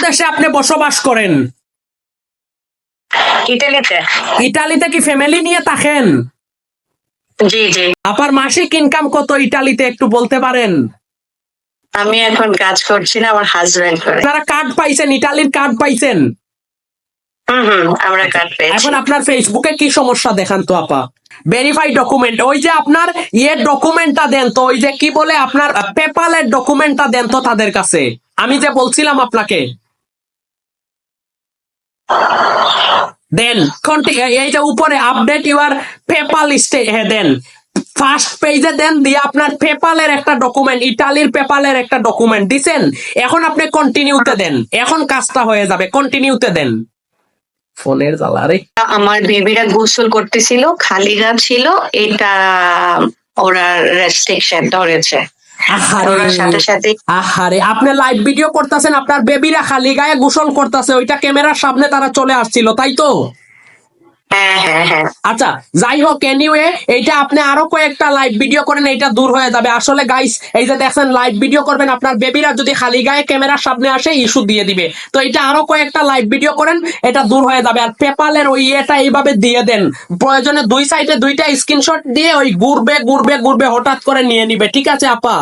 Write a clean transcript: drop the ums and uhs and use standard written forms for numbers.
দেশে আপনি বসবাস করেন? ইটালিতে। ইটালিতে কি ফ্যামিলি নিয়ে থাকেন? জি জি। আপনার মাসিক ইনকাম কত ইটালিতে একটু বলতে পারেন? আমি এখন কাজ করছি না, আমার হাজবেন্ড করে। আপনারা কার্ড পাইছেন, ইটালির কার্ড পাইছেন? আমরা কার্ড পেয়েছি। এখন আপনার ফেসবুকে কি সমস্যা দেখান তো আপা। ভেরিফাইড ডকুমেন্ট, ওই যে আপনার ডকুমেন্টটা দেন তো, ওই যে কি বলে আপনার পেপালের ডকুমেন্টটা দেন তো তাদের কাছে, আমি যে বলছিলাম আপনাকে দেন। এই যে উপরে আপডেট ইউর পেপাল স্টে, হ্যাঁ দেন, ফার্স্ট পেজে দেন, দিয়ে আপনার পেপালের একটা ডকুমেন্ট, ইটালির পেপালের একটা ডকুমেন্ট দিছেন। এখন আপনি কন্টিনিউতে দেন, এখন কাজটা হয়ে যাবে, কন্টিনিউতে দেন। ফোনের জ্বালা রে। আমার বেবিরা গোসল করতেছিল, খালি গা ছিল, এটা ওরা রেস্ট্রিকশন ধরেছে। ওরা সাথে সাথে আহারে, আপনি লাইভ ভিডিও করতেছেন, আপনার বেবিরা খালি গায়ে গোসল করতেছে, ওইটা ক্যামেরার সামনে তারা চলে আসছিল, তাই তো? হ্যাঁ। আচ্ছা, যাই হোক, এনিওয়ে এইটা আপনি আরো কয়েকটা লাইভ ভিডিও করেন, এটা দূর হয়ে যাবে। আসলে গাইস, এই যে দেখছেন লাইভ ভিডিও করবেন, আপনার বেবিরা যদি খালি গায়ে ক্যামেরার সামনে আসে ইস্যু দিয়ে দিবে। তো এটা আরো কয়েকটা লাইভ ভিডিও করেন, এটা দূর হয়ে যাবে। আর পেপালের ওই এটা এইভাবে দিয়ে দেন, প্রয়োজনে দুই সাইডে দুইটা স্ক্রিনশট দিয়ে ওই ঘুরবে হঠাৎ করে নিয়ে নিবে। ঠিক আছে আপা?